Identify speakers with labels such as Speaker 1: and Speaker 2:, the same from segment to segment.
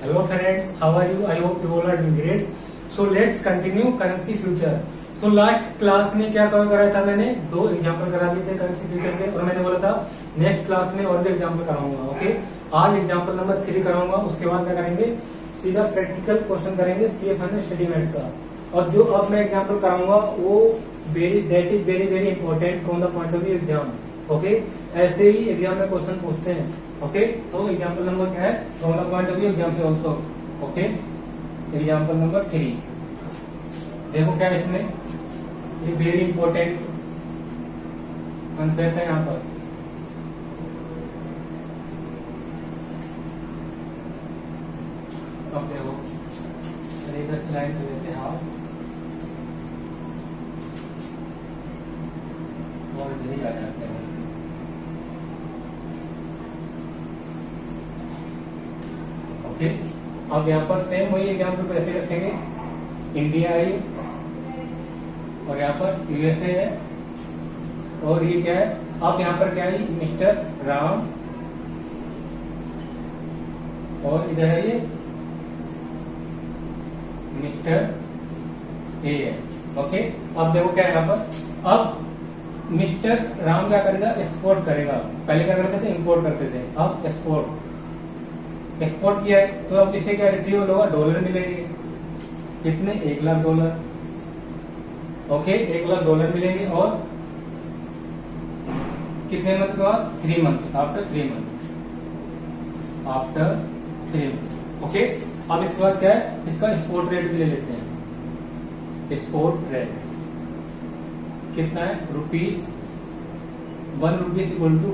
Speaker 1: Hello friends, how are you? I hope you all are doing great. So let's continue currency future. So last class में क्या cover कराया था मैंने? दो example करा दिए थे करेंसी फ्यूचर के और मैंने बोला था नेक्स्ट क्लास में और भी एग्जाम्पल कराऊंगा. ओके, आज एग्जाम्पल नंबर 3 कराऊंगा. उसके बाद क्या करेंगे? सीधा प्रैक्टिकल क्वेश्चन करेंगे CFN स्टेटमेंट का. और जो अब मैं एग्जाम्पल कराऊंगा वो that is very very important from the point of view exam. Okay, ऐसे ही एग्जाम में क्वेश्चन पूछते हैं. ओके, तो एग्जाम्पल नंबर क्या है? From the point of view exam से ऑल्सो. ओके, एग्जाम्पल नंबर 3 देखो क्या है इसमें. ये वेरी इंपॉर्टेंट कंसेप्ट है यहाँ पर. अब देखो इधर स्लाइड कर देते हैं आप और इधर ही आ जाते हैं. ओके, अब यहाँ पर सेम वही एग्जाम्पल पे ऐसे रखेंगे. इंडिया है और यहाँ पर USA है और ये क्या है? अब यहाँ पर क्या है? मिस्टर राम और इधर है ये मिस्टर ए है. ओके, अब देखो क्या है यहाँ पर. अब मिस्टर राम क्या करेगा? एक्सपोर्ट करेगा. पहले क्या करते थे? इंपोर्ट करते थे. अब एक्सपोर्ट किया है तो अब इससे क्या रिसीव होगा? डॉलर मिलेंगे. कितने? $1,00,000. ओके, $1,00,000 मिलेंगे. और कितने मंथ के बाद? 3 मंथ. After 3 month. ओके, अब इसके बाद क्या है? इसका एक्सपोर्ट रेट भी ले लेते हैं. एक्सपोर्ट रेट कितना है? ₹1 इक्वल टू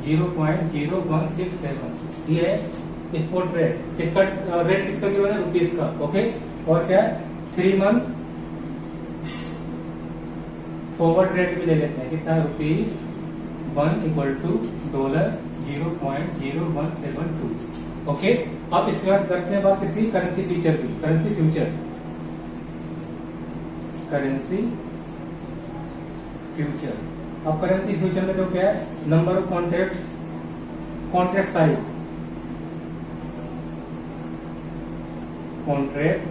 Speaker 1: $0.0167. ये है एक्सपोर्ट रेट. इसका रेट किसका गिवन है? रुपीज का. ओके, और क्या है? 3 मंथ फॉरवर्ड रेट भी ले लेते हैं. कितना है? ₹1 इक्वल टू $0.0172. ओके, अब इसके बाद करते हैं बात किसकी? करेंसी फ्यूचर की. करेंसी फ्यूचर अब करेंसी फ्यूचर में जो क्या है? Number of contract size. Contract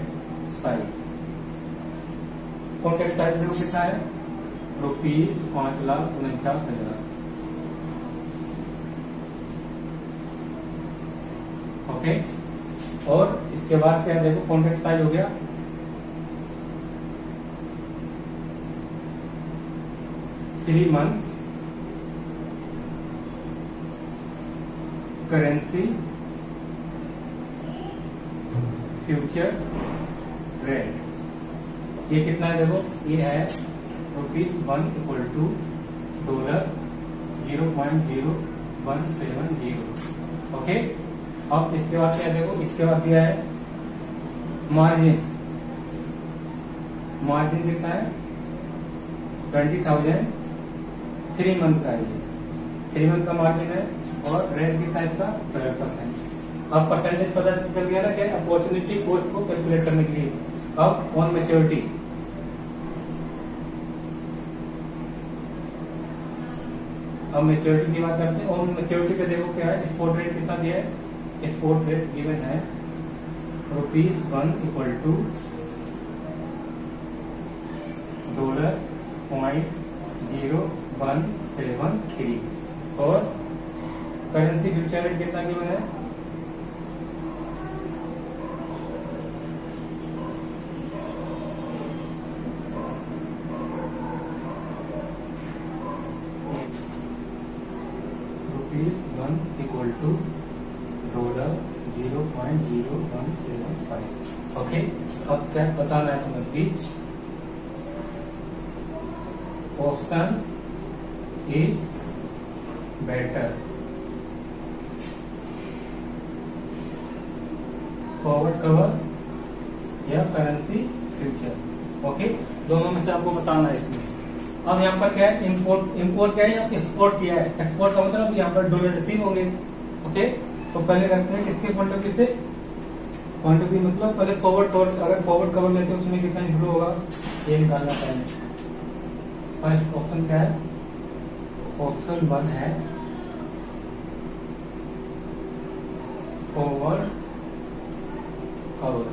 Speaker 1: size देखो कितना है? ₹5,49,000. ओके, और इसके बाद क्या देखो? कॉन्ट्रैक्ट साइज हो गया 3 मंथ करेंसी फ्यूचर रेट. ये कितना है? देखो ये है ₹1 इक्वल टू $0.0170. ओके, अब इसके बाद क्या देखो? इसके बाद दिया है मार्जिन. मार्जिन कितना है? 20,000. 3 मंथ का है. 3 मंथ का मार्जिन है. और रेट कितना है इसका? 12%. अब परसेंटेज पता चल गया ना क्या? अपॉर्चुनिटी कॉस्ट को कैलकुलेट करने के लिए. अब ऑन मैच्योरिटी की बात करते हैं. ऑन मैच्योरिटी पे देखो क्या है? एक्सपोर्ट रेट कितना दिया है? एक्सपोर्ट रेट गिवन है ₹1 इक्वल टू $0.0173. और करेंसी फ्यूचर रेट कितना गिवन है? ₹1 इक्वल टू $0.0175. ओके, अब क्या बताना है तुम्हें? Please option is better. Forward cover या करेंसी फ्यूचर. ओके, दोनों में से आपको बताना है इसमें. अब यहाँ पर क्या है? इंपोर्ट क्या है? यहाँ एक्सपोर्ट किया है. एक्सपोर्ट का मतलब यहाँ पर डॉलर रिसीव होंगे. ओके, तो पहले करते हैं किसके पॉइंट ऑफ व्यू से? पॉइंट ऑफ व्यू मतलब पहले फॉरवर्ड कवर. अगर फॉरवर्ड कवर लेते हैं उसमें कितना इंक्लूड होगा ये निकालना पहले. फर्स्ट ऑप्शन क्या है? ऑप्शन 1 है फॉरवर्ड कवर।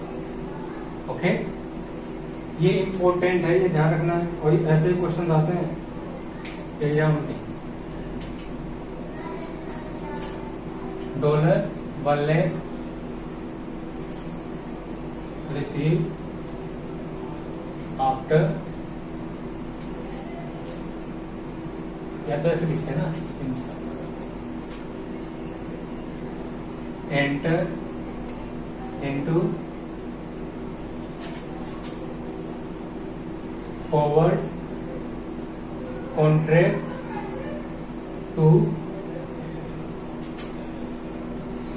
Speaker 1: ओके, ये इम्पोर्टेंट है, ये ध्यान रखना है। कोई ऐसे ही क्वेश्चन आते हैं एग्जाम में। डॉलर $1 रिसीव आफ्टर, या तो ऐसे लिखते हैं ना, enter into forward contract to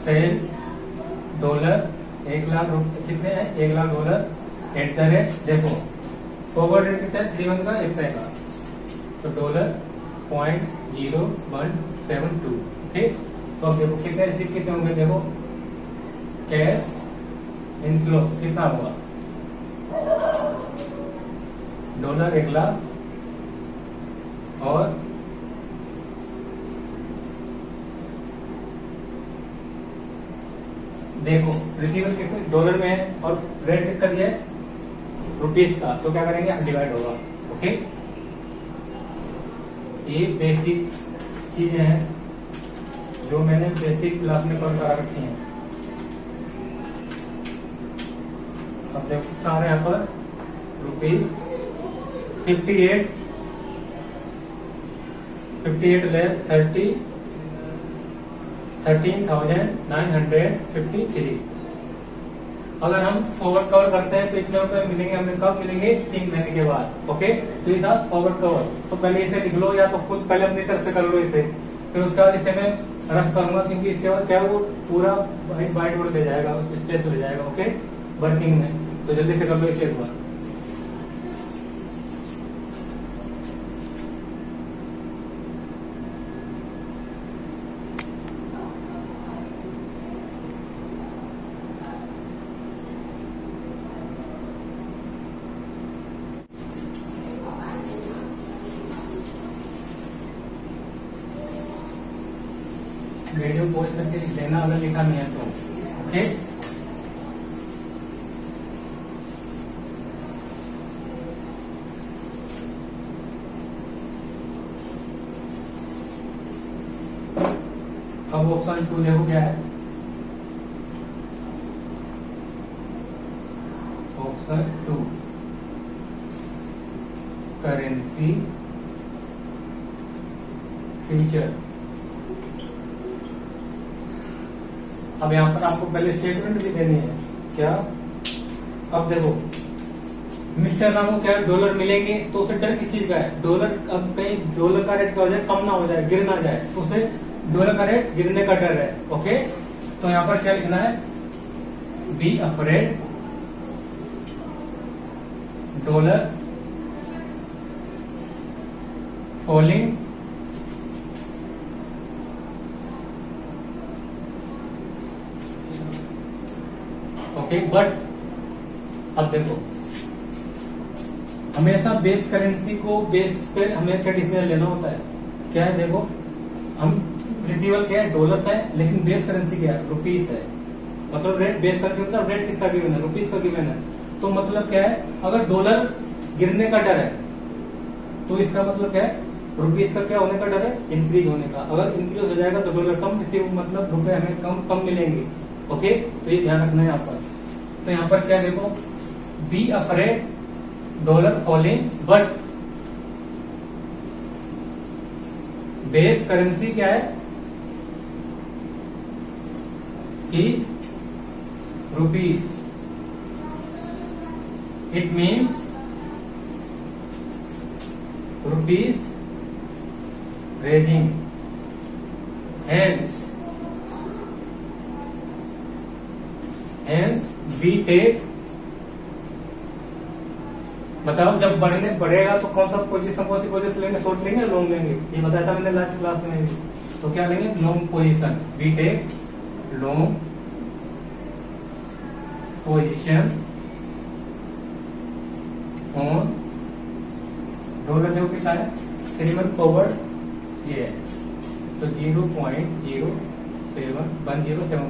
Speaker 1: sell $1 1,00,000 कितने हैं, $1,00,000 एट द रेट, देखो फॉरवर्ड रेट कितना है 3 का, इतना का, तो $0.0172। ओके, तो अब देखो कितने रिसीव कितने होंगे, देखो कैश इनफ्लो कितना होगा, $1,00,000 और देखो रिसीवर कितने डॉलर में है और रेट किसका दिया है, रुपीस का, तो क्या करेंगे, डिवाइड होगा। ओके, ये बेसिक चीजें हैं जो मैंने बेसिक क्लास में कवर करा रखी हैं। अब देखो सारे यहाँ पर ₹58 13,953। अगर हम फॉरवर्ड कवर करते हैं तो इतने रुपए मिलेंगे हमें, कब मिलेंगे, 3 महीने के बाद। ओके, तो ये था फॉरवर्ड कवर। तो पहले इसे लिख लो, या तो खुद पहले अपनी तरफ से कर लो इसे, फिर उसके बाद इसे मैं रफ करूंगा, क्योंकि इसके बाद क्या वो पूरा बाइट बोर्ड ले जाएगा, स्पेस ले जाएगा। ओके, वर्किंग में, तो जल्दी से कर लो इसे एक बार। वीडियो पॉज करके लिख लेना अगर लिखा नहीं है तो। ओके, अब ऑप्शन 2 देखो क्या है, ऑप्शन 2 करेंसी फ्यूचर। अब यहाँ पर आपको पहले स्टेटमेंट भी देनी है क्या। अब देखो मिस्टर रामू क्या डॉलर मिलेंगे, तो उसे डर किस चीज का है, डॉलर अब कहीं डॉलर का रेट क्या हो जाए, कम ना हो जाए, गिर ना जाए, तो उसे डॉलर का रेट गिरने का डर है। ओके, तो यहाँ पर क्या लिखना है, be afraid dollar fouling okay, but अब देखो हमेशा बेस करेंसी को बेस पे हमें क्या डिसीजन लेना होता है, क्या है, देखो हम रिसीवर क्या है, डॉलर का है, लेकिन बेस करेंसी क्या है, रुपीस है। मतलब रेट बेस करेंसी मतलब रेट किसका गिवन है, रुपीस का गिवन है। तो मतलब क्या है, अगर डॉलर गिरने का डर है तो इसका मतलब क्या है, रुपीस का क्या होने का डर है, इंक्रीज होने का। अगर इंक्रीज हो जाएगा तो डॉलर कम रिसीव, मतलब रुपए हमें कम मिलेंगे। ओके, तो ये ध्यान रखना है यहाँ पर। तो यहाँ पर क्या देखो, be afraid dollar falling but base currency क्या है कि rupees, it means rupees raising, hence we take, बताओ जब बढ़ेगा तो कौन सा पोजीशन, कौन सी पोजीशन लेंगे, शॉर्ट लेंगे या लॉन्ग लेंगे, ये बताया था मैंने लास्ट क्लास में भी। तो क्या लेंगे, long position, we take long position on dollar, जो कितना है 3 मंथ फॉरवर्ड ये है, तो 0.07107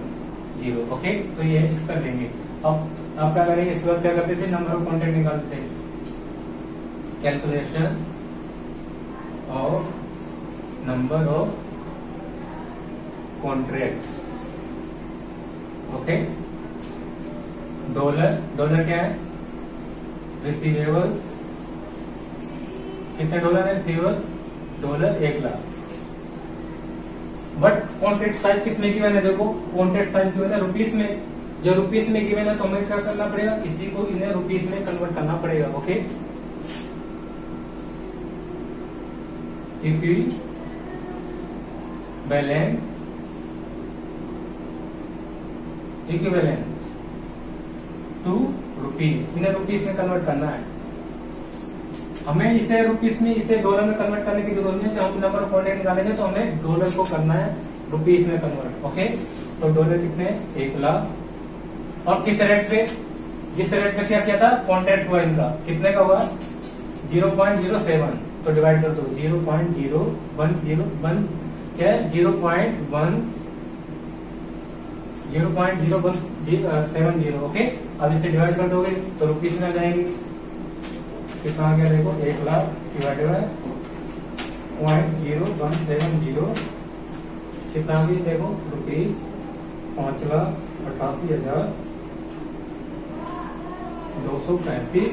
Speaker 1: जीरो। ओके, तो ये इसका लेंगे। अब आप क्या करेंगे, इसके बाद क्या करते थे, नंबर ऑफ कॉन्ट्रैक्ट निकालते थे। Calculation of number of contract. Okay, dollar, dollar क्या है, रिसीवेबल, कितने डॉलर है receivable, dollar 1 lakh. But contract size किसमें गिवन है, देखो कॉन्ट्रैक्ट साइज गिवन है रुपीस में। जो रुपीस में गिवन है तो हमें क्या करना पड़ेगा, इसी को इन्हें रुपीस में कन्वर्ट करना पड़ेगा। ओके, इक्विवेलेंट टू रुपीस, इन्हें रुपीस में कन्वर्ट करना है। हमें इसे रुपीस में, इसे डॉलर में कन्वर्ट करने की जरूरत नहीं है। जब हम नंबर ऑफ कॉन्ट्रैक्ट निकालेंगे तो हमें डॉलर को करना है रुपीस में कन्वर्ट। ओके, तो डॉलर कितने, 1 लाख। और किस रेट पे, जिस रेट पे क्या किया था, कॉन्ट्रैक्ट हुआ इनका, कितने का हुआ, 0.07, तो डिवाइड कर दो, 0.0101 क्या है, 0.0170। ओके, अब इसे डिवाइड कर दोगे तो रुपीस में आ जाएंगे। कितना आ गया देखो, 1 लाख डिवाइडेड बाय 0.0170, कितना आ गया देखो, रुपीस 5,88,235।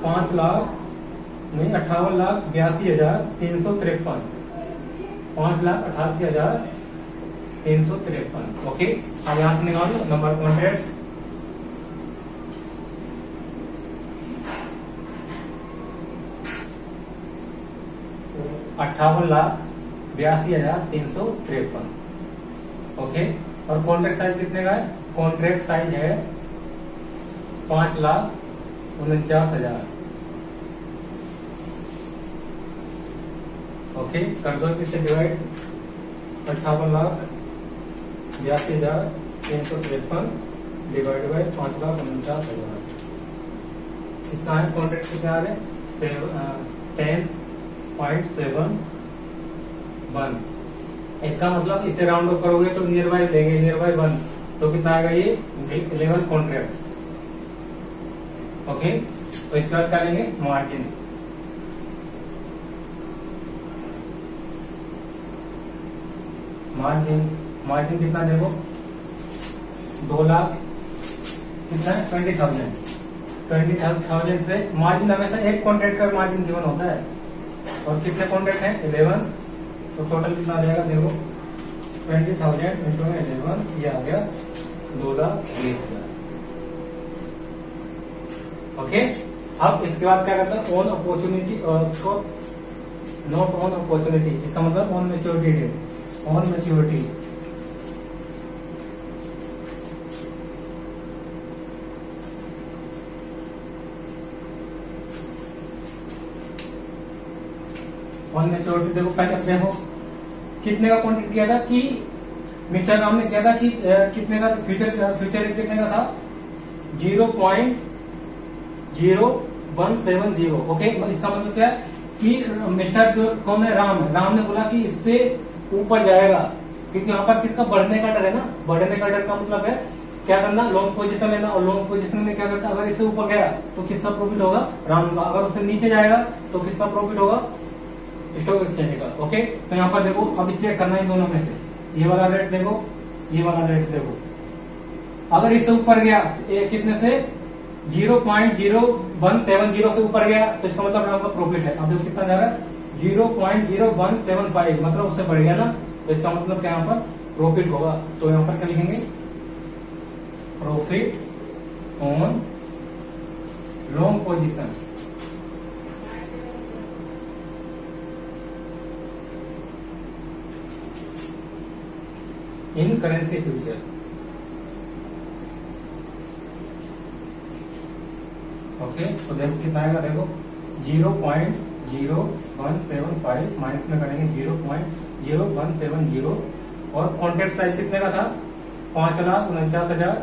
Speaker 1: 5,58,82,353, 5,88,353। ओके, अब यहां से निकालो नंबर कॉन्ट्रैक्ट। तो 58,82,353। ओके, और कॉन्ट्रैक्ट साइज कितने का है, कॉन्ट्रैक्ट साइज है 5,49,000। ओके, कर दो किससे डिवाइड, 58,82,353 डिवाइड बाई 5,49,000। कितना है कॉन्ट्रैक्ट, कितना आ रहे, 10.71। इसका मतलब इसे राउंड ऑफ करोगे तो नियर बाई लेंगे, नियर बाई 1, तो कितना आएगा ये 11 कॉन्ट्रैक्ट। ओके, तो इसके बाद क्या लेंगे, मार्जिन। मार्जिन कितना देखो, 2 लाख, कितना है 20,000 से मार्जिन हमेशा एक कॉन्ट्रैक्ट का मार्जिन गिवन होता है। और कितने कॉन्ट्रैक्ट हैं, 11, तो टोटल कितना आ जाएगा देखो, 20,000 इंटू 11, ये आ गया 2,20,000। ओके, अब इसके बाद क्या करता है, ऑन अपॉर्चुनिटी और नॉट ऑन अपॉर्चुनिटी, इसका मतलब on maturity date, on maturity. On maturity देखो, पहले देखो कितने का कॉन्ट्रैक्ट किया था, कि मिस्टर राम ने किया था कि कितने का फ्यूचर कितने का था, 0.0170। ओके, इसका मतलब क्या है कि मिस्टर जो कौन है, राम ने बोला कि इससे ऊपर जाएगा, क्योंकि यहाँ पर किसका बढ़ने का डर है ना, बढ़ने का डर का मतलब है क्या करना, लॉन्ग पोजीशन लेना। और लॉन्ग पोजीशन में क्या करता है, अगर इससे ऊपर गया तो किसका प्रॉफिट होगा, राम का। अगर उससे नीचे जाएगा तो किसका प्रॉफिट होगा, स्टॉक एक्सचेंज का। ओके, तो यहाँ पर देखो, अब चेक करना है दोनों में से, ये वाला रेट देखो, ये वाला रेट देखो। अगर इससे ऊपर गया, कितने से, 0.0170 से ऊपर गया तो इसका मतलब राम का प्रॉफिट है। अब देखो कितना जा रहा है, 0.0175, मतलब उससे बढ़ गया ना, तो इसका मतलब क्या यहाँ पर प्रॉफिट होगा। तो यहाँ पर क्या लिखेंगे, profit on long position. In currency future. Okay, तो देखो कितना आएगा, देखो 0.0175 माइनस में करेंगे 0.0170। और कॉन्ट्रैक्ट साइज कितने का था, 5,49,000।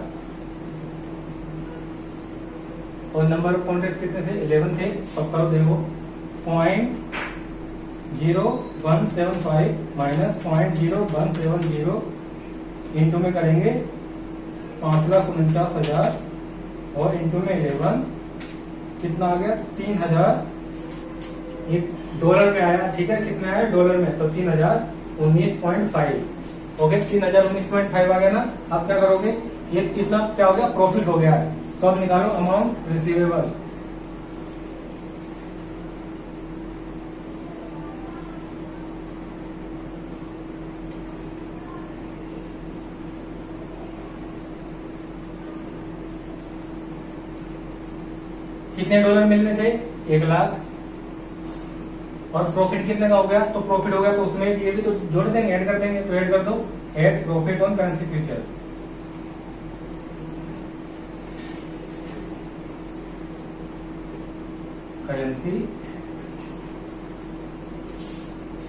Speaker 1: और नंबर ऑफ कॉन्ट्रैक्ट कितने थे, 11 थे। अब करो देखो, 0.0175 माइनस 0.0170 इंटू में करेंगे 5,49,000 और इंटू में 11 कितना आ गया 3,000। ये डॉलर में आया, ठीक है, किसमें आया डॉलर में, तो 3,019.5। ओके 3,019.5 आ गया ना। अब क्या करोगे, ये कितना क्या हो गया प्रॉफिट हो गया है। तो अब निकालो अमाउंट रिसीवेबल। कितने डॉलर मिलने थे 1 लाख, और प्रॉफिट कितने का हो गया, तो प्रॉफिट हो गया तो उसमें ये भी तो जोड़ देंगे, ऐड कर देंगे, तो ऐड कर दो, add profit on currency future. Currency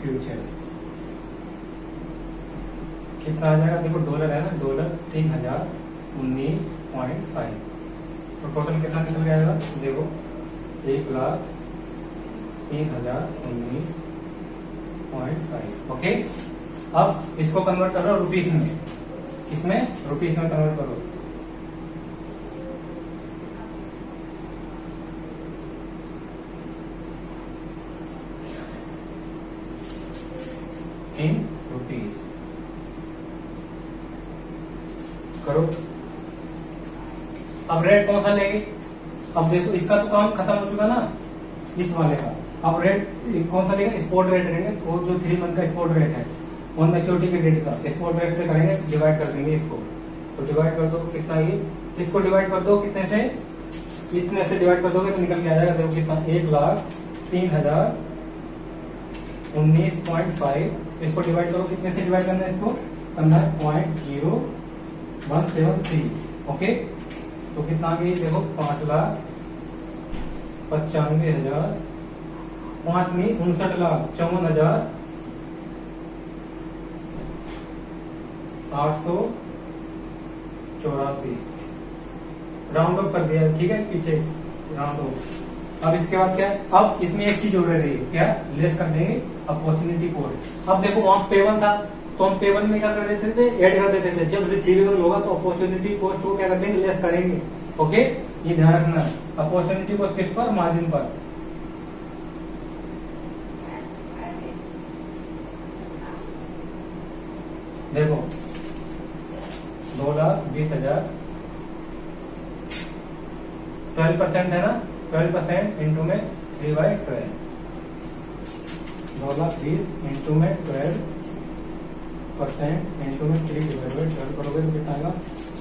Speaker 1: future कितना आ जाएगा, देखो डॉलर है ना, डॉलर 3,019.5, तो टोटल कितना निकल जाएगा, देखो 1,03,019.5। ओके, अब इसको कन्वर्ट करो रुपीस में, किसमें रुपीस में कन्वर्ट करो। इन रुपीस करो। अब रेट कौन सा लेंगे, अब देखो इसका तो काम खत्म हो चुका ना इस वाले का। अब रेट कौन सा लेंगे, स्पॉट रेट लेंगे, तो जो 3 मंथ का स्पॉट रेट है ऑन मैच्योरिटी के डेट का स्पॉट रेट से करेंगे, डिवाइड कर देंगे इसको। तो डिवाइड कर दो कितना, ये इसको डिवाइड कर दो कितने से, इतने से डिवाइड कर दोगे तो निकल के आ जाएगा, देखो कितना 1,03,019.5। इसको डिवाइड करो, कितने से डिवाइड करना है, इसको करना है 0.0173। ओके, तो कितना आ गई, देखो 5,95,000, 59,54,884 राउंड ऑफ कर दिया, ठीक है, पीछे राउंड ऑफ। अब इसके बाद क्या है, अब इसमें एक चीज और रह रही है, क्या लेस कर देंगे अपॉर्चुनिटी कोड। अब देखो वहां पेवन था, तो हम पेवन में क्या कर देते थे, ऐड कर देते थे। जब रिसीवेबल होगा तो अपॉर्चुनिटी कॉस्ट को क्या कर देंगे, लेस करेंगे। ओके, ये ध्यान रखना, अपॉर्चुनिटी कॉस्ट किस पर, मार्जिन पर। देखो 2,20,000 12% है ना, 12% इंटू में 3/12, 2,20,000 इंटू में 12% इंटू में 3/12 करोगे तो कितना आएगा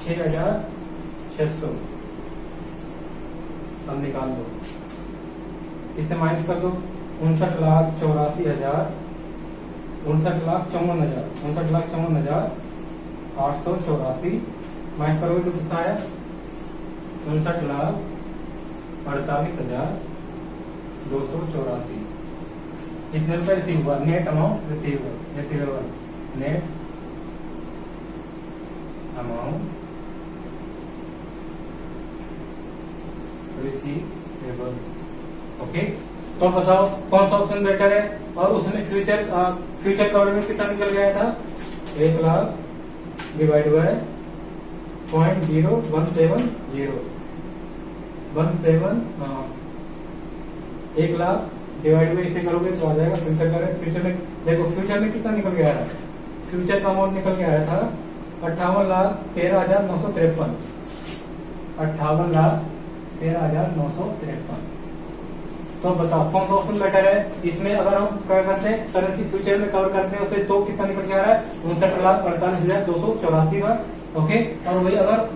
Speaker 1: 6,600। अब निकाल दो, इसे माइनस कर दो, 59,84,000, 59,54,884 माइनस करोगे तो कितना आया 59,48,284। कितने रुपए रिसीव हुआ, net amount receivable, net amount receivable. Okay, तो बताओ कौन सा ऑप्शन बेटर है, और उसमें फ्यूचर कवर में कितना निकल गया था, 1 lakh divide by 0.0170 1 lakh divide by इसे करोगे तो आ जाएगा फ्यूचर का रेट। फ्यूचर में देखो, फ्यूचर में कितना निकल गया था, फ्यूचर का अमाउंट निकल के आया था 58,13,953, 58,13,953। तो बताओ कौन सा ऑप्शन बेटर है। इसमें अगर हम क्या करते हैं, करेंसी फ्यूचर में कवर करते हैं उसे, तो कितना निकल के आ रहा है 59,48,284 का। ओके, और वही अगर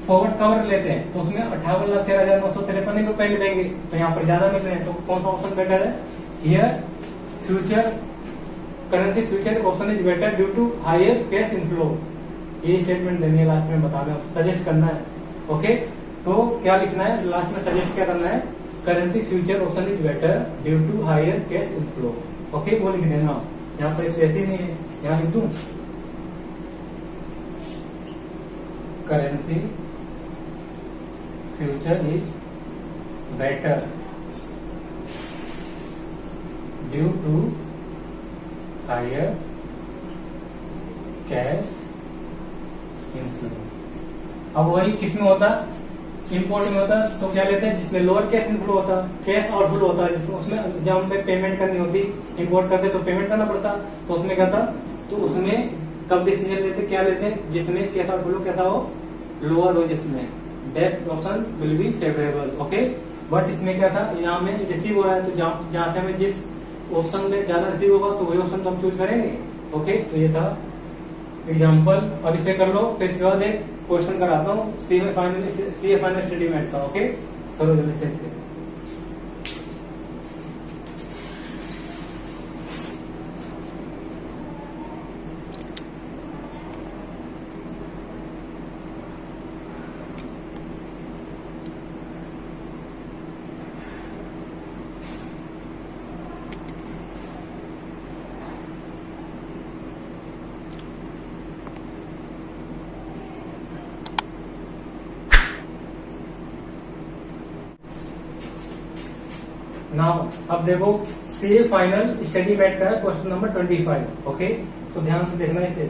Speaker 1: फॉरवर्ड कवर लेते हैं तो उसमें 58,13,953 रुपए मिलेंगे, तो यहाँ पर ज्यादा मिल रहे हैं। तो कौन सा ऑप्शन बेटर है, here future currency future option is better due to higher cash inflow. ये स्टेटमेंट देनी है लास्ट में, बताना सजेस्ट करना है। ओके, तो क्या लिखना है लास्ट में, सजेस्ट क्या करना है, currency future option is better due to higher cash inflow. Okay, वो लिख देना, यहाँ पर ऐसे नहीं है, यहाँ लिख दूं currency future is better due to higher cash flow. अब वही किस में होता, इंपोर्ट में होता, तो क्या लेते हैं जिसमें लोअर कैश इनफ्लो होता, कैश आउटफ्लो होता है, उसमें जब हमें पेमेंट करनी होती, इंपोर्ट करते तो पेमेंट करना पड़ता, तो उसमें क्या था, तो उसमें कब डिसीजन लेते, क्या लेते हैं जिसमें कैश आउटफ्लो कैसा हो, लोअर हो, जिसमें that option will be favourable. Okay, but इसमें क्या था, यहाँ में रिसीव हो रहा है, तो जहाँ से हमें जिस ऑप्शन में ज्यादा रिसीव होगा तो वही ऑप्शन तो हम चूज करेंगे। ओके, तो ये था एग्जाम्पल। अब इसे कर लो, फिर इसके बाद एक क्वेश्चन कराता हूँ सीए फाइनल स्टडी मैट का। ओके, करो जल्दी से। नाउ अब देखो सीए फाइनल स्टडी मैट का है क्वेश्चन नंबर 25। ओके, तो ध्यान से देखना इसे,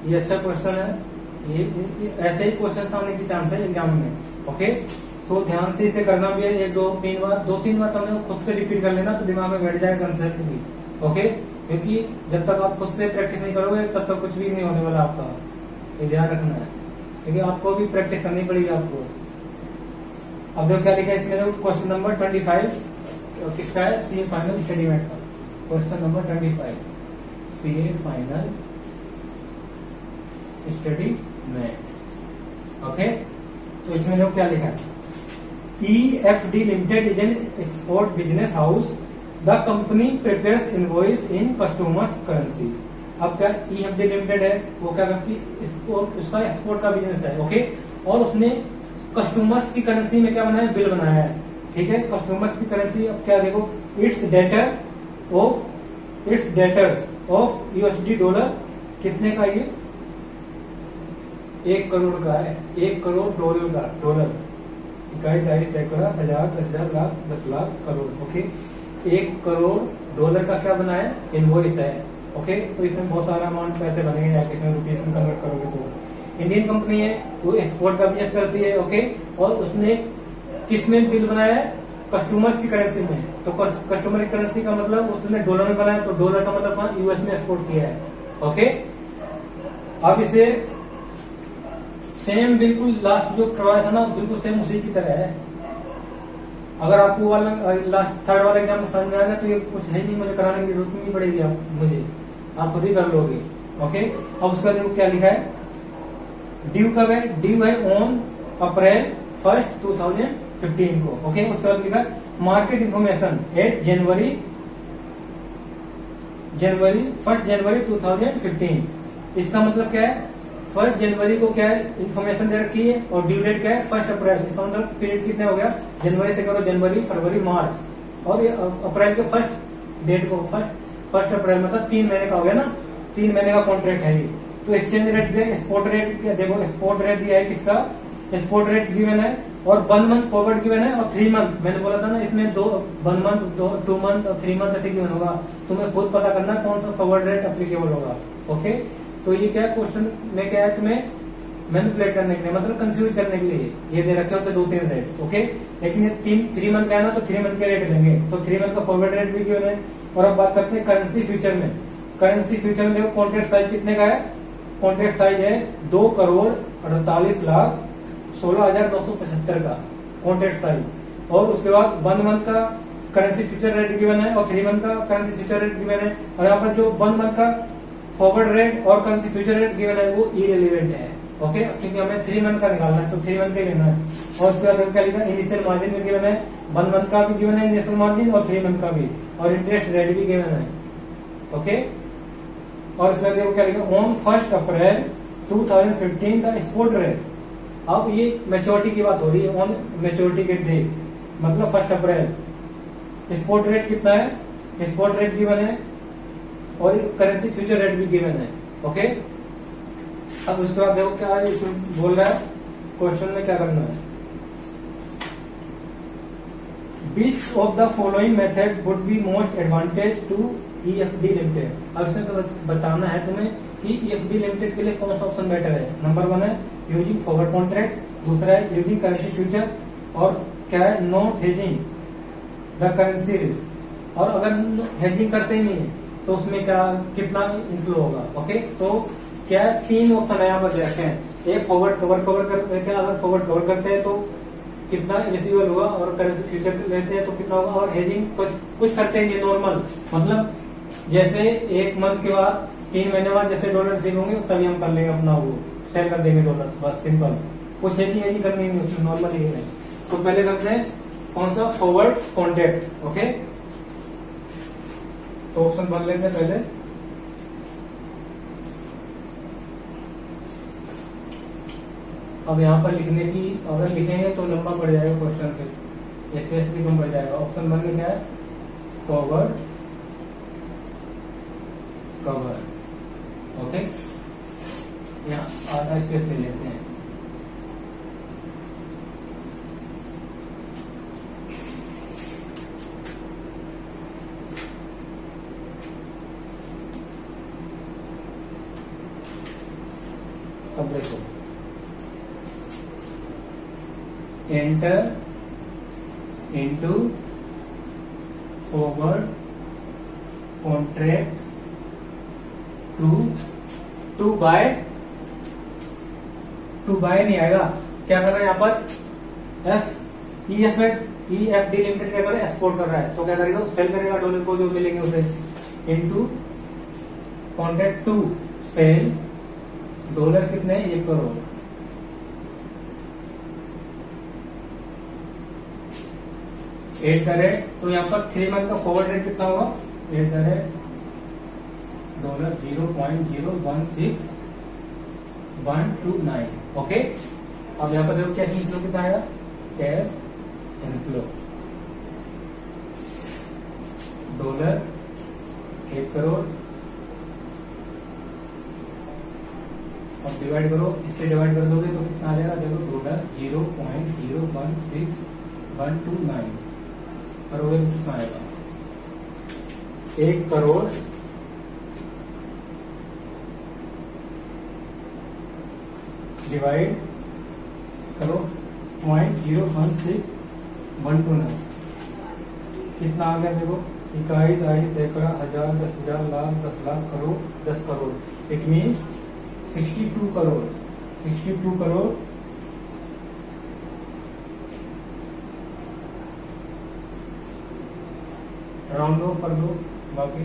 Speaker 1: ये अच्छा क्वेश्चन है, ये ऐसे ही क्वेश्चन आने की चांस है एग्जाम में। ओके, तो ध्यान से इसे करना भी है, एक दो तीन बार तुमने खुद से रिपीट कर लेना तो दिमाग में बैठ जाएगा कंसेप्ट भी। ओके, क्योंकि जब तक आप खुद से प्रैक्टिस नहीं करोगे तब तक कुछ भी नहीं होने वाला आपका, ये ध्यान रखना है, क्योंकि आपको भी प्रैक्टिस करनी पड़ेगी आपको। अब देखो क्या लिखा है इसमें, देखो क्वेश्चन नंबर 25 किसका है, सीए फाइनल स्टडी मैट का question number 25, CA final study mat. Okay, तो इसमें देखो क्या लिखा है, EFD limited is an export business house, the company prepares invoice in customers currency. अब क्या EFD लिमिटेड है, वो क्या करती है, उसका एक्सपोर्ट का बिजनेस है। ओके, और उसने कस्टमर्स की करेंसी में क्या बनाया, बिल बनाया है। ठीक है, कस्टमर्स की करेंसी। अब क्या देखो, it's debtors of USD dollar, कितने का, ये 1 करोड़ का है, 1 करोड़ डॉलर का, डॉलर इकाई, तारीख, सैकड़ा, हजार, 10,000, लाख, 10 लाख, करोड़। ओके, 1 करोड़ डॉलर का क्या बना है, इनवॉइस है। ओके, तो इसमें बहुत सारा अमाउंट पैसे बनेंगे, जाके इसमें रुपीज में कन्वर्ट करोगे तो। इंडियन कंपनी है, वो एक्सपोर्ट का बिजनेस करती है। ओके, और उसने किस में बिल बनाया है, कस्टमर्स की करेंसी में। तो कस्टमर की करेंसी का मतलब उसने डॉलर में बनाया, तो डॉलर का मतलब यूएस में एक्सपोर्ट किया है। ओके, अब इसे सेम बिल्कुल लास्ट जो करवाया था ना, बिल्कुल सेम उसी की तरह है। अगर आपको वाला लास्ट थर्ड वाला एग्जाम समझ में आ गया तो ये कुछ है नहीं, मुझे कराने की जरूरत नहीं पड़ेगी मुझे, आप खुद ही कर लोगे। ओके, अब उसका देखो क्या लिखा है, ड्यू कब है, ड्यू है ऑन अप्रैल 1, 2015 को। ओके, उसके बाद लिखा मार्केट इन्फॉर्मेशन एट जनवरी 1 जनवरी 2015। इसका मतलब क्या है, 1 जनवरी को क्या है इन्फॉर्मेशन दे रखी है, और ड्यू डेट क्या है 1 अप्रैल। इसका मतलब पीरियड कितना हो गया, जनवरी से करो जनवरी, फरवरी, मार्च, और ये अप्रैल के 1 डेट को 1 अप्रैल, मतलब 3 महीने का हो गया ना, 3 महीने का कॉन्ट्रैक्ट है ये। तो एक्सचेंज रेट दे, एक्सपोर्ट रेट देखो, एक्सपोर्ट रेट दिया है किसका, एक्सपोर्ट रेट गिवन है, और 1 मंथ फॉरवर्ड गिवन है, और 3 मंथ, मैंने बोला था ना इसमें 1 मंथ, 2 मंथ और 3 मंथ ऐसे गिवन होगा। तुम्हें खुद पता करना कौन सा फॉरवर्ड रेट एप्लीकेबल होगा। ओके, तो ये क्या क्वेश्चन में क्या है, तुम्हें मैनिपुलेट करने के लिए, मतलब कंफ्यूज करने के लिए ये दे रखे होते 2-3 रेट। ओके, लेकिन ये 3 मंथ का है ना, तो 3 मंथ के रेट लेंगे, तो 3 मंथ का फॉरवर्ड रेट भी गिवन है। और अब बात करते हैं करेंसी फ्यूचर में। करेंसी फ्यूचर में देखो कॉन्ट्रैक्ट साइज कितने का है, कॉन्ट्रैक्ट साइज है 2 करोड़ 48 लाख 16,975 का कॉन्ट्रैक्ट साइज। और उसके बाद 1 मंथ का करेंसी फ्यूचर रेट गिवन है, और 3 मंथ का करेंसी फ्यूचर रेट गिवन है। और यहाँ पर जो 1 मंथ का फॉरवर्ड रेट और करेंसी फ्यूचर रेट गिवन है वो इरेलीवेंट है। ओके, क्योंकि हमें 3 मंथ का निकालना है, तो 3 मंथ का लेना है। और उसके बाद क्या लिखा है, इनिशियल मार्जिन भी गिवन है, 1 मंथ का भी गिवन है इनिशियल मार्जिन, और 3 मंथ का भी, और इंटरेस्ट रेट भी गिवन है। ओके, और इसमें देखो क्या लिखा, ऑन 1 अप्रैल 2015 का एक्सपोर्ट रेट। अब ये मैच्योरिटी की बात हो रही है, ऑन मैच्योरिटी के डे, मतलब 1 अप्रैल। एक्सपोर्ट रेट कितना है, एक्सपोर्ट रेट गिवन है, और करेंसी फ्यूचर रेट भी गिवन है। ओके, अब उसके बाद देखो क्या बोल रहा है, क्वेश्चन में क्या करना है, Which of the following method would be most advantage to EFD limited. अब इसमें तो बताना है तुम्हें कि EFD लिमिटेड के लिए कौन सा ऑप्शन बेटर है। नंबर 1 है यूजिंग फॉरवर्ड कॉन्ट्रैक्ट, दूसरा है यूजिंग करेंसी फ्यूचर, और क्या है not hedging the currency risk. और अगर हेजिंग करते ही नहीं है तो उसमें क्या कितना इन्फ्लो होगा। ओके, तो क्या है 3 ऑप्शन है यहाँ पर रखे हैं। एक फॉरवर्ड कवर करते हैं, अगर फॉरवर्ड कवर करते हैं तो कितना रिसीवेबल होगा, और करेंसी फ्यूचर लेते हैं तो कितना होगा, और हेजिंग कुछ करते हैं नॉर्मल, मतलब जैसे 1 मंथ के बाद 3 महीने बाद जैसे डॉलर रिसीव होंगे तभी हम कर लेंगे अपना वो सेल कर देंगे डॉलर, बस सिंपल। कुछ हेजिंग करनी नहीं उसमें, नॉर्मल ही है। तो पहले करते हैं कौन सा फॉरवर्ड कॉन्ट्रैक्ट। ओके, तो ऑप्शन भर लेते हैं पहले। अब यहाँ पर लिखने की अगर लिखेंगे तो लंबा पड़ जाएगा क्वेश्चन, फिर स्पेस भी कम पड़ जाएगा। ऑप्शन 1 में क्या है फॉरवर्ड कवर। ओके, यहाँ आधा स्पेस ले लेते हैं। अब देखो enter into forward contract to buy नहीं आएगा। क्या कर रहा है यहाँ पर EFD लिमिटेड क्या कर रहा है, एक्सपोर्ट कर रहा है, तो क्या करेगा सेल करेगा डॉलर को जो मिलेंगे उसे, into contract to sell dollar कितने 1 करोड़। एट द रेट, तो यहाँ पर 3 मंथ का फॉरवर्ड रेट कितना होगा, eight the rate dollar 0.016129। Okay, अब यहाँ पर देखो कैश इनफ्लो कितना आएगा, कैश इनफ्लो डॉलर 1 करोड़। अब डिवाइड करो, इससे डिवाइड कर दोगे तो कितना आ जाएगा, देखो डॉलर 0.016129 करोगे तो कितना आएगा 1 करोड़ डिवाइड करो 0.016129 कितना आ गया, देखो इकाई, दहाई, सैकड़ा, हजार, 10,000, lakh, 10 lakh, crore, 10 crore. It means 62 crore. 62 crore round of कर दो, बाकी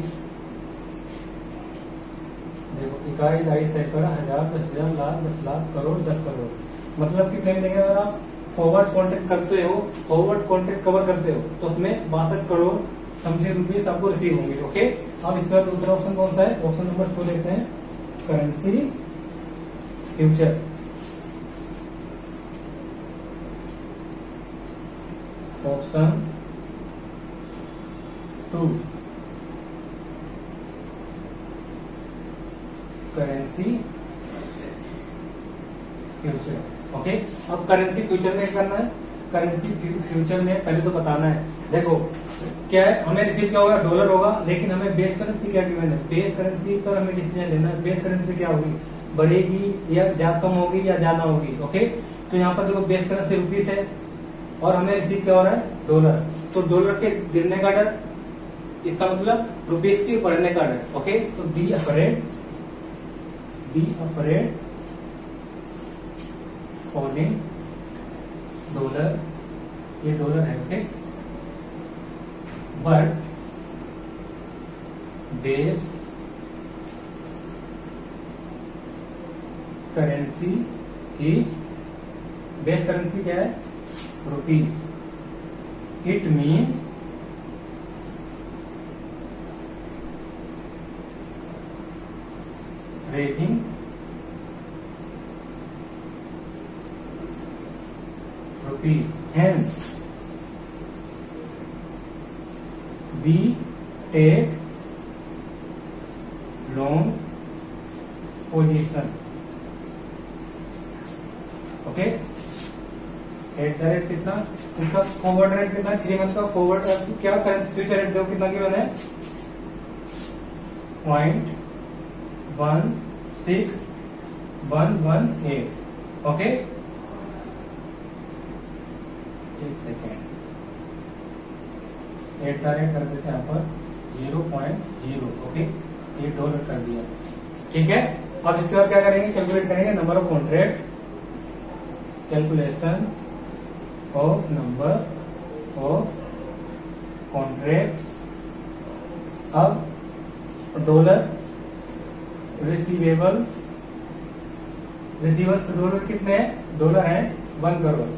Speaker 1: देखो इकाई, दहाई, सैकड़ा, हजार, 10,000, लाख, 10 लाख, करोड़, 10 करोड़। मतलब कितने मिलेंगे अगर आप फॉरवर्ड कॉन्ट्रैक्ट करते हो, फॉरवर्ड कॉन्ट्रैक्ट कवर करते हो, तो उसमें 62 करोड़ समथिंग रुपीज आपको रिसीव होंगे। ओके, अब इसका दूसरा ऑप्शन कौन सा है, ऑप्शन नंबर 2 लेते हैं currency future. Option 2 currency future. Okay, अब करेंसी फ्यूचर में क्या करना है, करेंसी फ्यूचर में पहले तो बताना है, देखो क्या है हमें रिसीव क्या होगा, डॉलर होगा, लेकिन हमें बेस करेंसी क्या गिवन है, बेस करेंसी पर हमें डिसीजन लेना है। बेस करेंसी क्या होगी, बढ़ेगी या ज्यादा कम होगी या ज्यादा होगी। ओके, तो यहाँ पर देखो बेस करेंसी रुपीस है और हमें रिसीव क्या हो रहा है, डॉलर। तो डॉलर के गिरने का डर, इसका मतलब रुपीस की बढ़ने का डर। ओके, तो बी अफरेड फॉलिंग डॉलर, ये डॉलर है। Okay, but base currency is, base currency क्या है, rupees. It means rating rupees, hence we take long position। Okay, eight the rate कितना, उनका फॉरवर्ड रेट कितना, 3 मंथ का फॉरवर्ड क्या करेंसी फ्यूचर रेट देखो कितना गिवन है, 0.16118। ओके, एक सेकेंड, 8 डायरेक्ट कर देते हैं यहाँ पर 0.0। ओके, $8 कर दिया। ठीक है, अब इसके बाद क्या करेंगे, कैलकुलेट करेंगे number of contract, calculation of number of contract. अब डॉलर रिसीवेबल्स, रिसीवर्स डॉलर कितने हैं, डॉलर है 1 करोड़।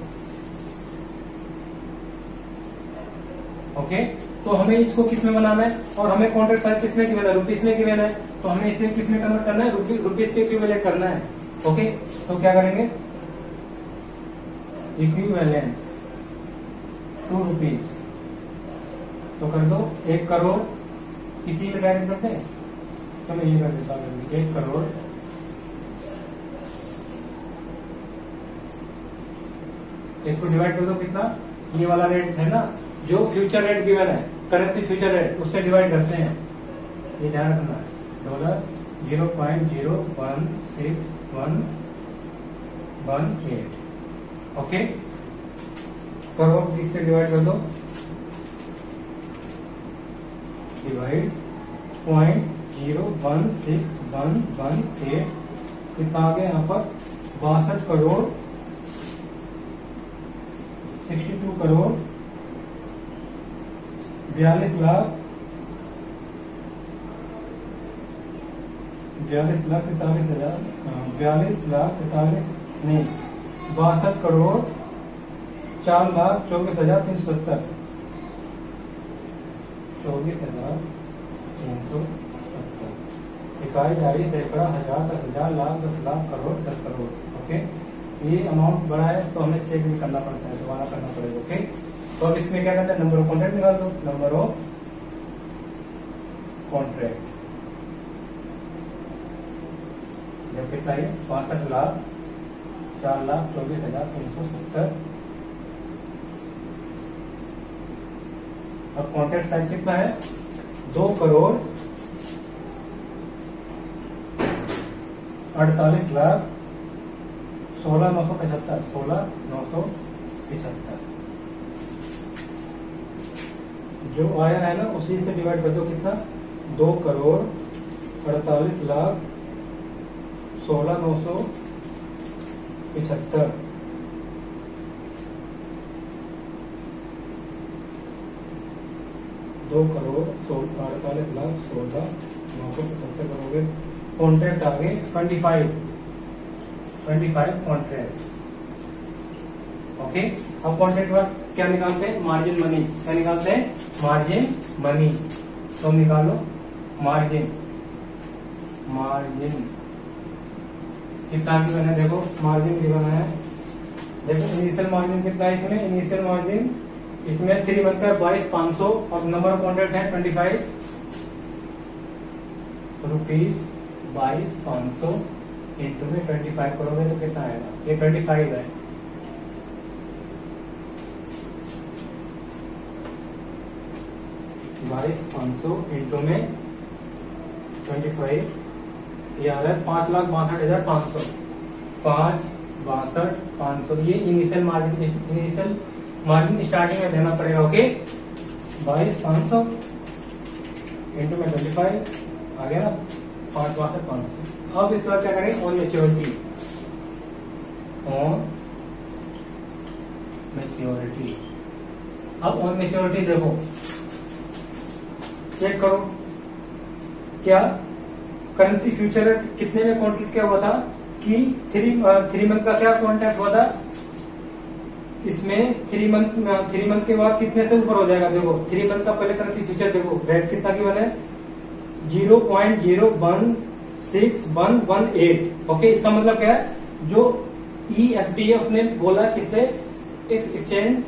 Speaker 1: ओके, तो हमें इसको किस में बनाना है, और हमें कॉन्ट्रैक्ट साइज किस में गिवन है, रुपीस में गिवन है, तो हमें इसे किस में कन्वर्ट करना है, रुपीस के इक्विवेलेंट करना है। ओके, तो क्या करेंगे, इक्विवेलेंट टू रुपीज, तो कर दो 1 करोड़, इसी में डायरेक्ट करते हैं, तो मैं ये कर देता हूँ 1 करोड़, इसको डिवाइड कर दो कितना, ये वाला रेट है ना, जो फ्यूचर रेट गिवन है, करेंसी फ्यूचर रेट, उससे डिवाइड करते हैं, ये ध्यान रखना है, डॉलर 0.016118। ओके, करोड़ 30 से डिवाइड कर दो, डिवाइड 0.016118, कितना आ गया यहाँ पर 62 करोड़ 62 करोड़ 42 लाख 42,43,000 42,43,000 नहीं 62 करोड़ 4,24,370 24,370 इकाई जारी सैकड़ा हजार 10,000 लाख 10 लाख करोड़ 10 करोड़। ओके, ये अमाउंट बड़ा है तो हमें चेक भी करना पड़ता है, दोबारा करना पड़ेगा। ओके, तो अब इसमें क्या करना है, नंबर ऑफ कॉन्ट्रैक्ट निकाल दो, नंबर ऑफ कॉन्ट्रैक्ट जब कितना है 62 लाख 4,24,370। अब कॉन्ट्रैक्ट साइज कितना है 2 करोड़ 48 लाख 16,975 16,975 जो आया है ना उसी से डिवाइड कर दो, कितना 2 करोड़ 48 लाख 16,975 2 करोड़ 48 लाख 16,975 करोगे। कॉन्ट्रैक्ट आ गए 25 कॉन्ट्रैक्ट। ओके, अब कॉन्ट्रैक्ट बाद क्या निकालते हैं, मार्जिन मनी। क्या निकालते हैं, मार्जिन मनी। तो निकालो मार्जिन कितना गिवन है, देखो मार्जिन गिवन है, देखो इनिशियल मार्जिन कितना है इसमें, इनिशियल मार्जिन इसमें 3 मंथ का 22,500 और नंबर ऑफ कॉन्ट्रैक्ट है 25 रुपीज 22,500 इंटू में 25 करोगे तो कितना आएगा, ये 25 है। $22,500 इंटू में 25, ये आ रहा है 5,62,500 5,62,500। ये इनिशियल मार्जिन स्टार्टिंग में देना पड़ेगा। ओके, 22,500 इंटू में 25 आ गया ना 5,62,500। अब इसके बाद क्या करें, ऑन मैच्योरिटी अब ऑन मैच्योरिटी देखो चेक करो, क्या करेंसी फ्यूचर कितने में कॉन्ट्रैक्ट क्या हुआ था कि 3 मंथ का क्या कॉन्ट्रैक्ट हुआ था, इसमें 3 मंथ के बाद कितने से ऊपर हो जाएगा, देखो 3 मंथ का पहले करेंसी फ्यूचर देखो रेट कितना की बना है 0.016118। ओके, इसका मतलब क्या है, जो EFTF ने बोला किससे, एक्सचेंज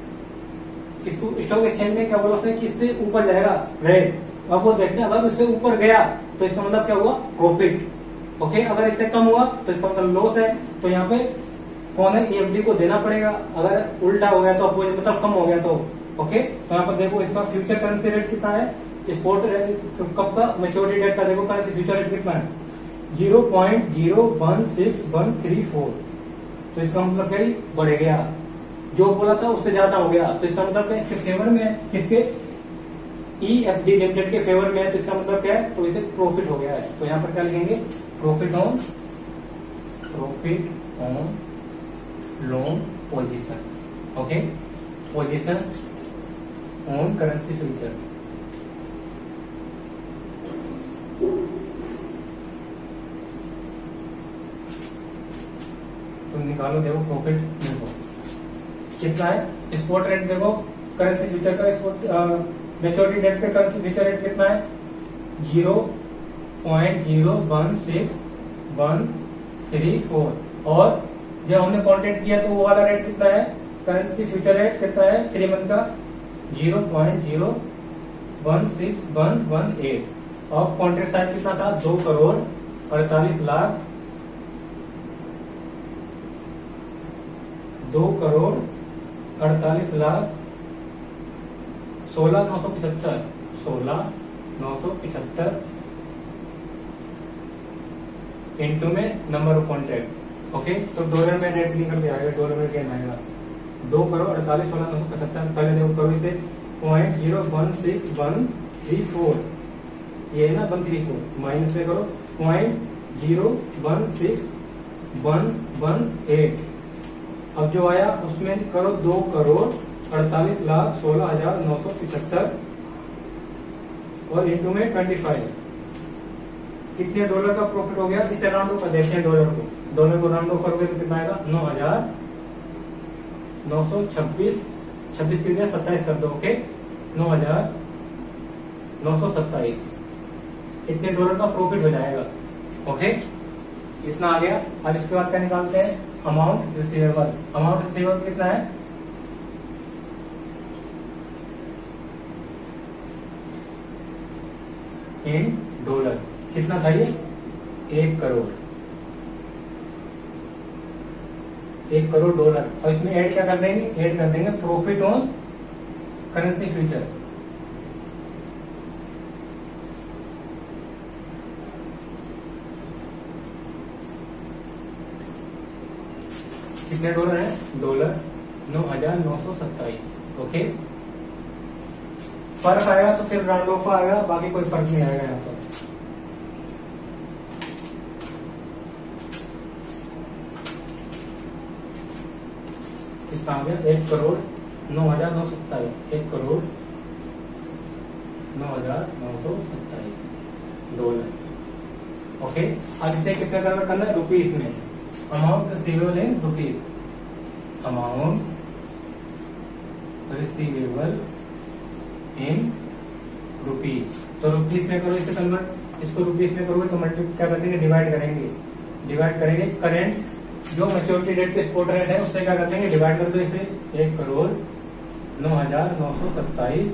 Speaker 1: किसको स्टॉक एक्सचेंज में क्या बोला उसने, किससे ऊपर जाएगा रेट। अब वो देखते हैं, अगर उससे ऊपर गया तो इसका मतलब क्या हुआ, प्रॉफिट। ओके, अगर इससे कम हुआ तो इसका मतलब लॉस है। तो यहाँ पे कौन है, EFD को देना पड़ेगा। अगर उल्टा हो गया तो मतलब कम हो गया तो ओके। तो यहाँ पर देखो इसका फ्यूचर करेंसी रेट कितना है स्पॉट कब का मैच्योरिटी डेट का देखो करेंसी फ्यूचर रेट कितना है 0.016134। तो इसका मतलब क्या बढ़ गया, जो बोला था उससे ज्यादा हो गया, तो इसका मतलब इसके फेवर में है, किसके EFD लिमिटेड के फेवर में है, तो इसका मतलब क्या है, तो इसे प्रॉफिट हो गया है। तो यहाँ पर क्या लिखेंगे profit on loan position, okay, position on currency future. तो निकालो, देखो प्रॉफिट देखो कितना है, स्पॉट रेट देखो करेंसी फ्यूचर का, मैच्योरिटी डेट पे करेंसी फ्यूचर रेट कितना है 0.016134, और जब हमने कॉन्ट्रैक्ट किया तो वो वाला रेट कितना है, करेंसी फ्यूचर रेट कितना है 3 मंथ का 0.016118, और कॉन्ट्रैक्ट साइज कितना था 2,48,00,000 16,975 इंटू में नंबर ऑफ कॉन्ट्रैक्ट, ओके। तो डॉलर में रेट निकल के आएगा, डॉलर में क्या आएगा 2,48,16,975। पहले देखो करो इसे 0.016134, ये है ना 134, माइनस में करो 0.016118। अब जो आया उसमें करो 2,48,16,975 और इंटू में 25, कितने डॉलर का प्रॉफिट हो गया। इसे राउंड ऑफ देखते हैं, डॉलर को राउंड ऑफ करोगे तो कितना आएगा 9,926, 26 कितने 27 कर दो, ओके 9,927 इतने डॉलर का प्रॉफिट हो जाएगा, ओके। इतना आ गया। अब इसके बाद क्या निकालते हैं, अमाउंट रिसीवेबल। अमाउंट रिसीवेबल कितना है इन डॉलर, कितना था ये 1 करोड़, 1 करोड़ डॉलर। और इसमें ऐड क्या कर देंगे, ऐड कर देंगे प्रॉफिट ऑन करेंसी फ्यूचर। कितने डॉलर है, डॉलर 9,927, ओके। फर्क आएगा तो फिर राउंड ऑफ आएगा, बाकी कोई फर्क नहीं आएगा यहाँ पर। कितना आ गया 1 करोड़ 9,927, 1 करोड़ 9,927 डॉलर, ओके। अब इसे कितने कन्वर्ट करना है, रुपीज में। Amount receivable in rupees, amount receivable in rupees. तो रुपीज में करो इसे कन्वर्ट, इसको रुपीज में करोगे तो मल्टीप्लाई क्या कर देंगे, डिवाइड करेंगे करेंट जो मैच्योरिटी डेट पे स्पॉट रेट है उससे क्या कर देंगे, डिवाइड कर दो इसे 1 करोड़ 9,927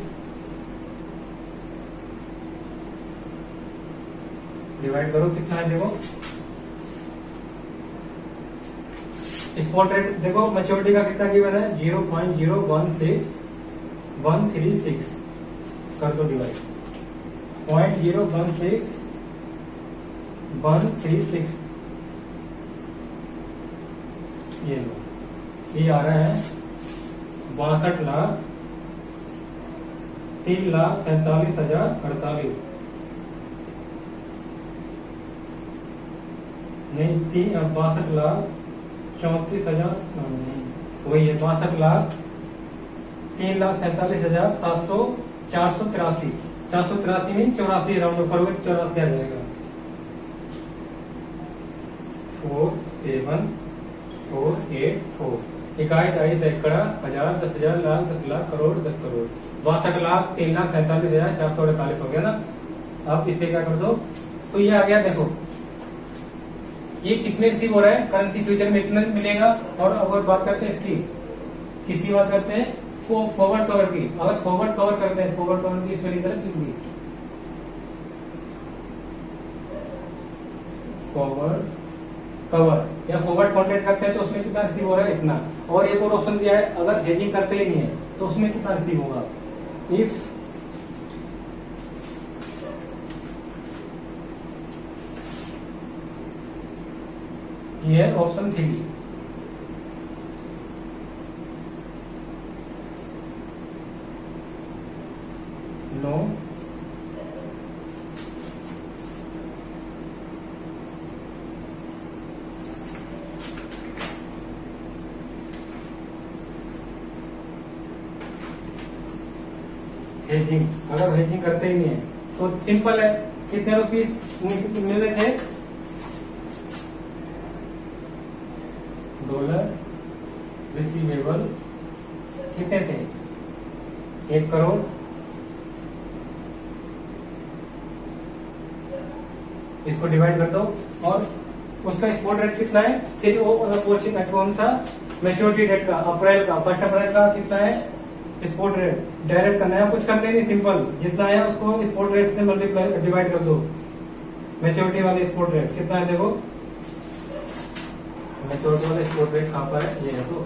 Speaker 1: डिवाइड करो, कितना है देखो स्पॉट रेट, देखो मैच्योरिटी का कितना गिवन है 0.016136 कर दो डिवाइड 0.016136, ये लो, ये आ रहा है 62,03,47,048 नहीं 62,34,000 नहीं, वही है 62,03,47,700 483 में 84 राउंड ऑफ करोगे 84 आ जाएगा 47484। इकाई दाई सैकड़ा 1000 10,000 लाख 10 लाख करोड़ 10 करोड़ 62,03,47,448 हो गया ना। अब इसे क्या कर दो, तो ये आ गया, देखो ये किसमें रिसीव हो रहा है, करेंसी फ्यूचर में इतना मिलेगा। और अगर बात करते हैं इसकी, किसकी बात करते हैं, फॉरवर्ड कवर की। अगर फॉरवर्ड कवर करते हैं, फॉरवर्ड कवर की इसमें तरह कितनी, फॉरवर्ड कवर या फॉरवर्ड कॉन्ट्रैक्ट करते हैं तो उसमें कितना रिसीव हो रहा है, इतना। और एक और ऑप्शन दिया है, अगर हेजिंग करते ही नहीं है तो उसमें कितना रिसीव होगा, इफ ये है ऑप्शन 3। No hedging. अगर हेजिंग करते ही नहीं है तो सिंपल है, कितने रुपीस मिल रहे थे, डॉलर रिसीवेबल कितने थे, 1 करोड़। इसको डिवाइड कर दो और उसका स्पॉट रेट कितना है, फिर वो कौन था मैच्योरिटी डेट का, अप्रैल का, 1 अप्रैल का कितना है स्पॉट रेट। डायरेक्ट करना है, कुछ करते नहीं, सिंपल जितना है उसको स्पॉट रेट से मल्टीप्लाई डिवाइड कर दो। मैच्योरिटी वाले स्पॉट रेट कितना है, देखो मैच्योरिटी वाला स्पॉट रेट कहां पर है, ये है तो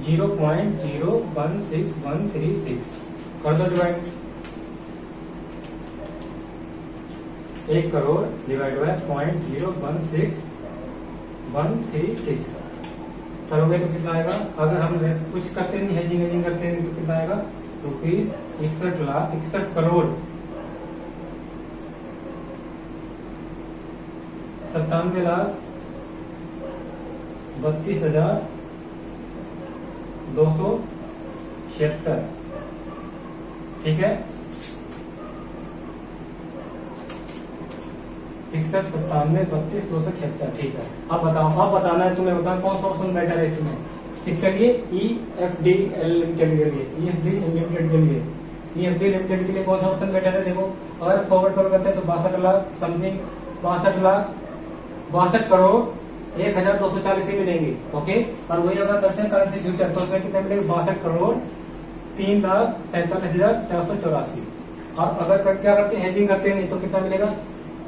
Speaker 1: 0.016136 कर दो डिवाइड। 1 करोड़ डिवाइड बाय 0.016136 करोगे तो कितना आएगा। अगर हम कुछ करते नहीं, हेजिंग करते नहीं तो कितना आएगा, रुपीज 61 करोड़ 97,32,276। ठीक है, 61, 97, 32, 276। ठीक है, अब बताओ, अब बताना है तुम्हें, बताओ कौन सा ऑप्शन बेटर है इसमें, किसके लिए, EFD लिमिटेड के लिए, EFD लिमिटेड के लिए, EFD लिमिटेड के लिए कौन सा ऑप्शन बेटर है। देखो अगर फॉरवर्ड कॉल करते हैं तो 62 लाख समथिंग, 62 करोड़ 1,240 ही मिलेंगे। ओके, और वही अगर करते हैं करेंसी फ्यूचर तो उसमें कितने मिलेंगे, 62 करोड़ 3,47,484। और अगर क्या करते हैं, हेजिंग करते नहीं तो कितना मिलेगा,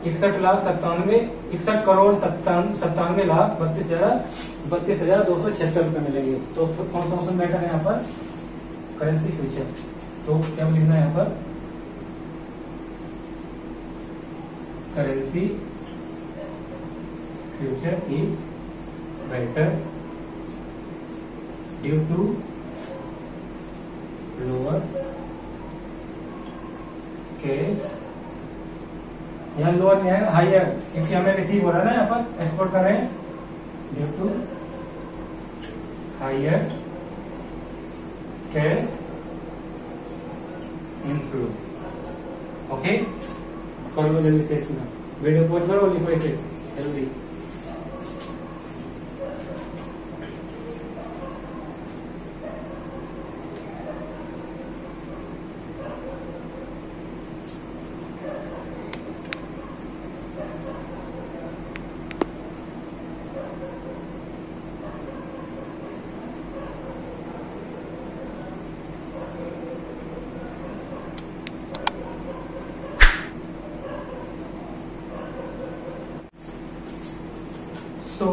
Speaker 1: 61 करोड़ 97,32,276 रुपए मिलेंगे। तो कौन सा ऑप्शन बेटर है यहाँ पर, करेंसी फ्यूचर। तो क्या लिखना है यहाँ पर, currency future is better due to lower cash, यहाँ लोअर नहीं है, हाइयर, क्योंकि हमें रिसीव हो रहा है ना, यहाँ पर एक्सपोर्ट कर रहे हैं, due to higher cash inflow. Okay, कर लो जल्दी से, वीडियो पॉज करो, लिखो इसे जल्दी। सो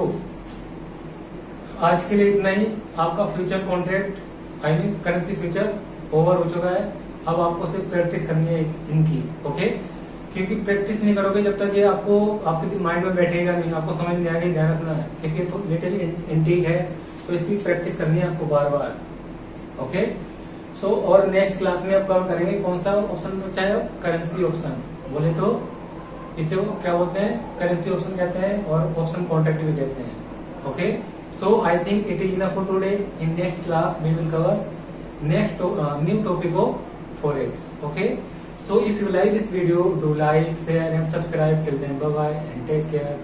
Speaker 1: आज के लिए इतना ही। आपका future contract I mean currency future over हो चुका है। अब आपको सिर्फ प्रैक्टिस करनी है इनकी। ओके, क्योंकि प्रैक्टिस नहीं करोगे जब तक ये आपको आपके माइंड में बैठेगा नहीं, आपको समझ नहीं आएगा, ध्यान रखना है क्योंकि तो लिटिल इंटीक है, तो इसकी प्रैक्टिस करनी है आपको बार बार। ओके, सो और नेक्स्ट क्लास में आप कवर करेंगे कौन सा ऑप्शन चाहे, करेंसी ऑप्शन बोले तो इसे वो क्या बोलते हैं, करेंसी ऑप्शन कहते हैं और ऑप्शन कॉन्ट्रैक्ट भी कहते हैं। Okay, so I think it is enough for today. In next class we will cover next new topic of forex. Okay, so if you like this video, do like, share and subscribe. Till then, bye bye and take care.